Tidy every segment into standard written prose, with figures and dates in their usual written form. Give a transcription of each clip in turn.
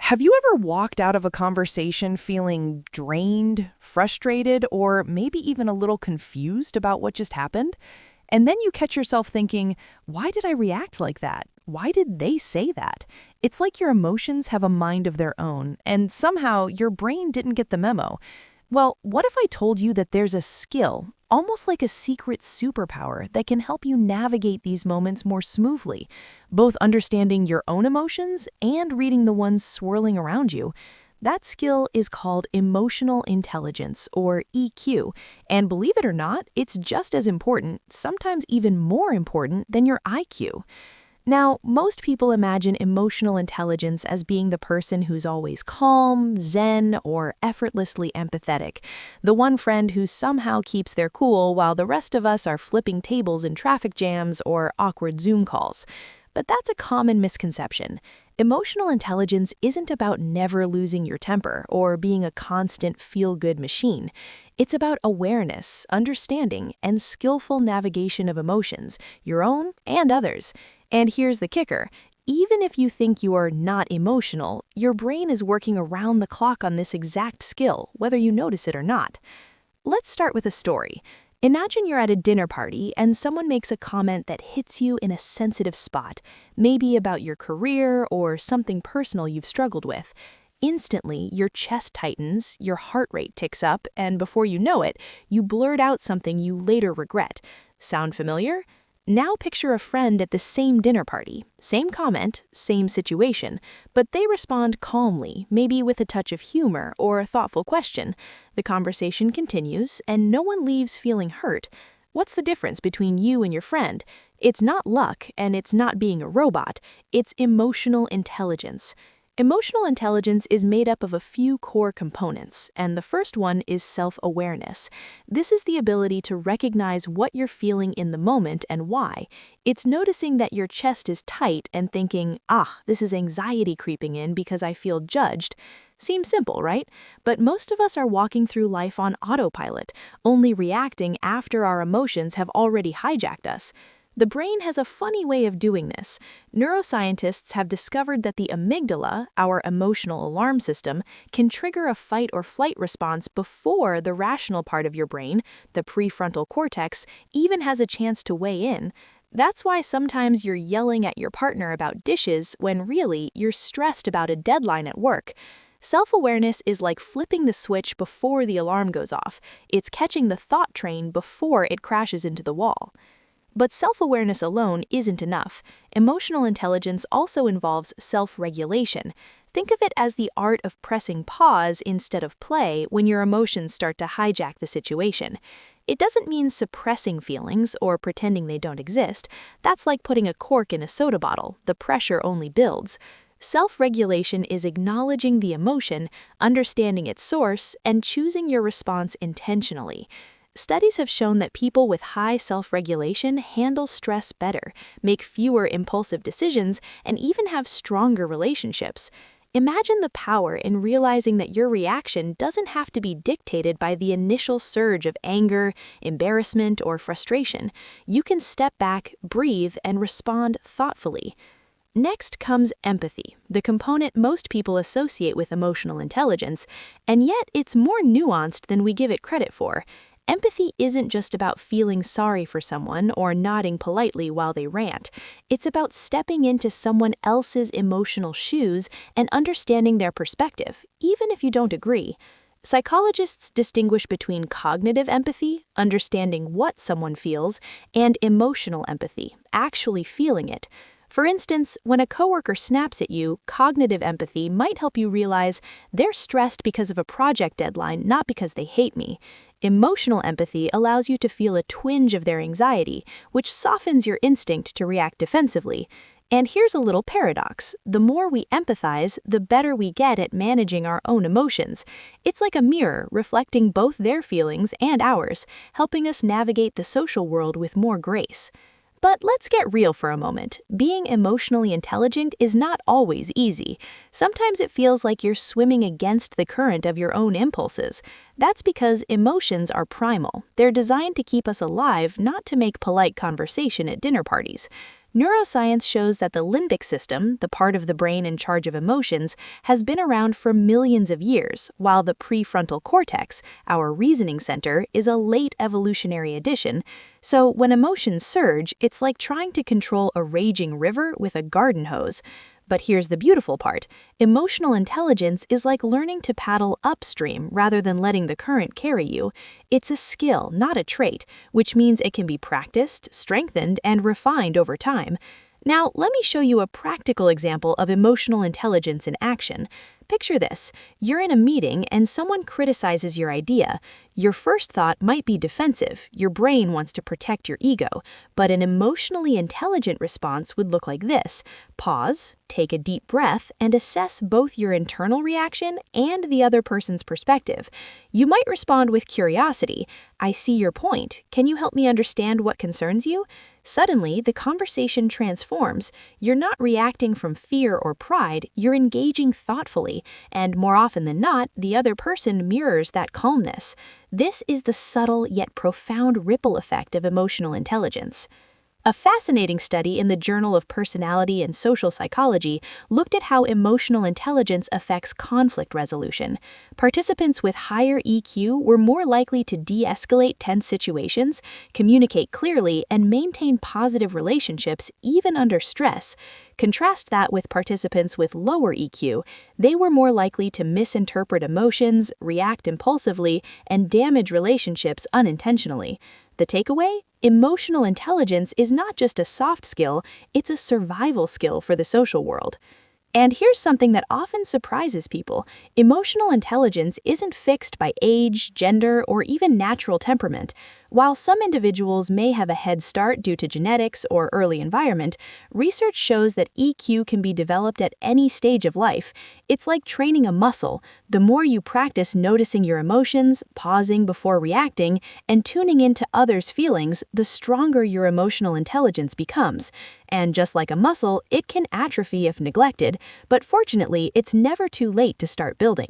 Have you ever walked out of a conversation feeling drained, frustrated, or maybe even a little confused about what just happened? And then you catch yourself thinking, why did I react like that? Why did they say that? It's like your emotions have a mind of their own, and somehow your brain didn't get the memo. Well, what if I told you that there's a skill, almost like a secret superpower, that can help you navigate these moments more smoothly, both understanding your own emotions and reading the ones swirling around you? That skill is called emotional intelligence, or EQ, and believe it or not, it's just as important, sometimes even more important than your IQ. Now, most people imagine emotional intelligence as being the person who's always calm, zen, or effortlessly empathetic, the one friend who somehow keeps their cool while the rest of us are flipping tables in traffic jams or awkward Zoom calls. But that's a common misconception. Emotional intelligence isn't about never losing your temper or being a constant feel-good machine. It's about awareness, understanding, and skillful navigation of emotions, your own and others. And here's the kicker. Even if you think you are not emotional, your brain is working around the clock on this exact skill, whether you notice it or not. Let's start with a story. Imagine you're at a dinner party and someone makes a comment that hits you in a sensitive spot, maybe about your career or something personal you've struggled with. Instantly, your chest tightens, your heart rate ticks up, and before you know it, you blurt out something you later regret. Sound familiar? Now picture a friend at the same dinner party, same comment, same situation, but they respond calmly, maybe with a touch of humor or a thoughtful question. The conversation continues, and no one leaves feeling hurt. What's the difference between you and your friend? It's not luck, and it's not being a robot. It's emotional intelligence. Emotional intelligence is made up of a few core components, and the first one is self-awareness. This is the ability to recognize what you're feeling in the moment and why. It's noticing that your chest is tight and thinking, this is anxiety creeping in because I feel judged. Seems simple, right? But most of us are walking through life on autopilot, only reacting after our emotions have already hijacked us. The brain has a funny way of doing this. Neuroscientists have discovered that the amygdala, our emotional alarm system, can trigger a fight or flight response before the rational part of your brain, the prefrontal cortex, even has a chance to weigh in. That's why sometimes you're yelling at your partner about dishes when really you're stressed about a deadline at work. Self-awareness is like flipping the switch before the alarm goes off. It's catching the thought train before it crashes into the wall. But self-awareness alone isn't enough. Emotional intelligence also involves self-regulation. Think of it as the art of pressing pause instead of play when your emotions start to hijack the situation. It doesn't mean suppressing feelings or pretending they don't exist. That's like putting a cork in a soda bottle. The pressure only builds. Self-regulation is acknowledging the emotion, understanding its source, and choosing your response intentionally. Studies have shown that people with high self-regulation handle stress better, make fewer impulsive decisions, and even have stronger relationships. Imagine the power in realizing that your reaction doesn't have to be dictated by the initial surge of anger, embarrassment, or frustration. You can step back, breathe, and respond thoughtfully. Next comes empathy, the component most people associate with emotional intelligence, and yet it's more nuanced than we give it credit for. Empathy isn't just about feeling sorry for someone or nodding politely while they rant. It's about stepping into someone else's emotional shoes and understanding their perspective, even if you don't agree. Psychologists distinguish between cognitive empathy, understanding what someone feels, and emotional empathy, actually feeling it. For instance, when a coworker snaps at you, cognitive empathy might help you realize they're stressed because of a project deadline, not because they hate me. Emotional empathy allows you to feel a twinge of their anxiety, which softens your instinct to react defensively. And here's a little paradox. The more we empathize, the better we get at managing our own emotions. It's like a mirror reflecting both their feelings and ours, helping us navigate the social world with more grace. But let's get real for a moment. Being emotionally intelligent is not always easy. Sometimes it feels like you're swimming against the current of your own impulses. That's because emotions are primal. They're designed to keep us alive, not to make polite conversation at dinner parties. Neuroscience shows that the limbic system, the part of the brain in charge of emotions, has been around for millions of years, while the prefrontal cortex, our reasoning center, is a late evolutionary addition. So when emotions surge, it's like trying to control a raging river with a garden hose. But here's the beautiful part. Emotional intelligence is like learning to paddle upstream rather than letting the current carry you. It's a skill, not a trait, which means it can be practiced, strengthened, and refined over time. Now, let me show you a practical example of emotional intelligence in action. Picture this. You're in a meeting and someone criticizes your idea. Your first thought might be defensive. Your brain wants to protect your ego. But an emotionally intelligent response would look like this. Pause, take a deep breath, and assess both your internal reaction and the other person's perspective. You might respond with curiosity. I see your point. Can you help me understand what concerns you? Suddenly, the conversation transforms. You're not reacting from fear or pride, you're engaging thoughtfully, and more often than not, the other person mirrors that calmness. This is the subtle yet profound ripple effect of emotional intelligence. A fascinating study in the Journal of Personality and Social Psychology looked at how emotional intelligence affects conflict resolution. Participants with higher EQ were more likely to de-escalate tense situations, communicate clearly, and maintain positive relationships even under stress. Contrast that with participants with lower EQ. They were more likely to misinterpret emotions, react impulsively, and damage relationships unintentionally. The takeaway? Emotional intelligence is not just a soft skill, it's a survival skill for the social world. And here's something that often surprises people. Emotional intelligence isn't fixed by age, gender, or even natural temperament. While some individuals may have a head start due to genetics or early environment, research shows that EQ can be developed at any stage of life. It's like training a muscle. The more you practice noticing your emotions, pausing before reacting, and tuning into others' feelings, the stronger your emotional intelligence becomes. And just like a muscle, it can atrophy if neglected, but fortunately, it's never too late to start building.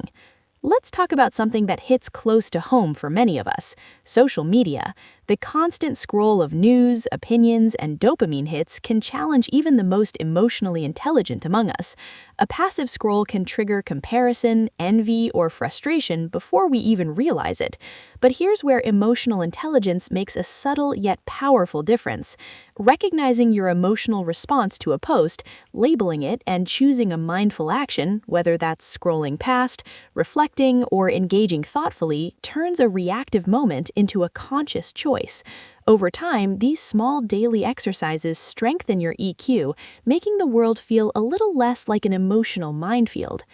Let's talk about something that hits close to home for many of us: social media. The constant scroll of news, opinions, and dopamine hits can challenge even the most emotionally intelligent among us. A passive scroll can trigger comparison, envy, or frustration before we even realize it. But here's where emotional intelligence makes a subtle yet powerful difference. Recognizing your emotional response to a post, labeling it, and choosing a mindful action, whether that's scrolling past, reflecting, or engaging thoughtfully, turns a reactive moment into a conscious choice. Over time, these small daily exercises strengthen your EQ, making the world feel a little less like an emotional minefield.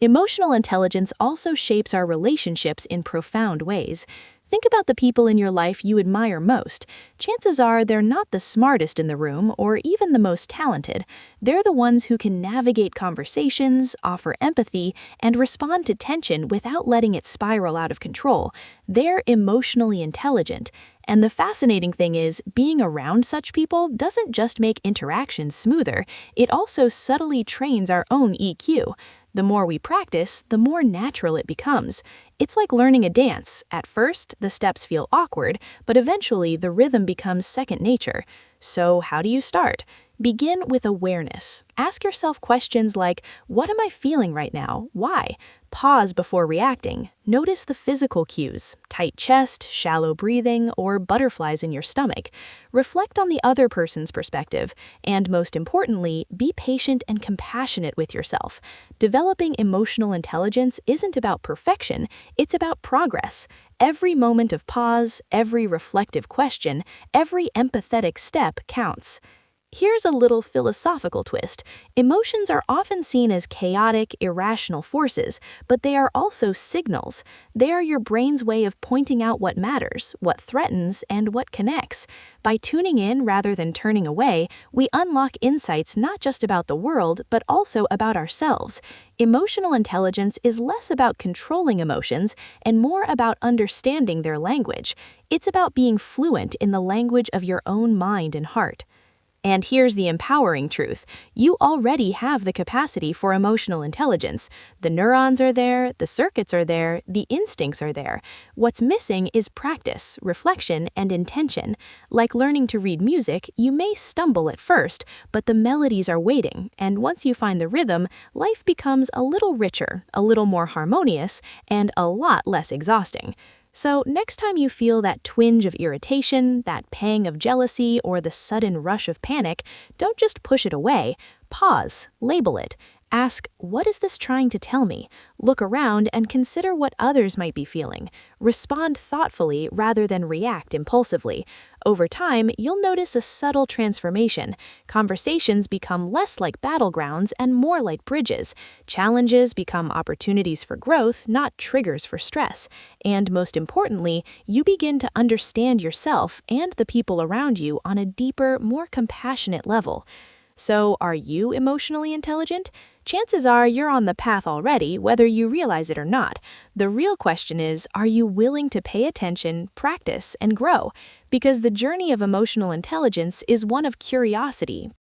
Emotional intelligence also shapes our relationships in profound ways. Think about the people in your life you admire most. Chances are they're not the smartest in the room or even the most talented. They're the ones who can navigate conversations, offer empathy, and respond to tension without letting it spiral out of control. They're emotionally intelligent. And the fascinating thing is, being around such people doesn't just make interactions smoother, it also subtly trains our own EQ. The more we practice, the more natural it becomes. It's like learning a dance. At first, the steps feel awkward, but eventually the rhythm becomes second nature. So how do you start? Begin with awareness. Ask yourself questions like, what am I feeling right now? Why? Pause before reacting. Notice the physical cues: tight chest, shallow breathing, or butterflies in your stomach. Reflect on the other person's perspective, and most importantly, be patient and compassionate with yourself. Developing emotional intelligence isn't about perfection, it's about progress. Every moment of pause, every reflective question, every empathetic step counts. Here's a little philosophical twist. Emotions are often seen as chaotic, irrational forces, but they are also signals. They are your brain's way of pointing out what matters, what threatens, and what connects. By tuning in rather than turning away, we unlock insights not just about the world, but also about ourselves. Emotional intelligence is less about controlling emotions and more about understanding their language. It's about being fluent in the language of your own mind and heart. And here's the empowering truth. You already have the capacity for emotional intelligence. The neurons are there, the circuits are there, the instincts are there. What's missing is practice, reflection, and intention. Like learning to read music, you may stumble at first, but the melodies are waiting, and once you find the rhythm, life becomes a little richer, a little more harmonious, and a lot less exhausting. So next time you feel that twinge of irritation, that pang of jealousy, or the sudden rush of panic, don't just push it away. Pause, label it. Ask, what is this trying to tell me? Look around and consider what others might be feeling. Respond thoughtfully rather than react impulsively. Over time, you'll notice a subtle transformation. Conversations become less like battlegrounds and more like bridges. Challenges become opportunities for growth, not triggers for stress. And most importantly, you begin to understand yourself and the people around you on a deeper, more compassionate level. So, are you emotionally intelligent? Chances are you're on the path already, whether you realize it or not. The real question is, are you willing to pay attention, practice, and grow? Because the journey of emotional intelligence is one of curiosity,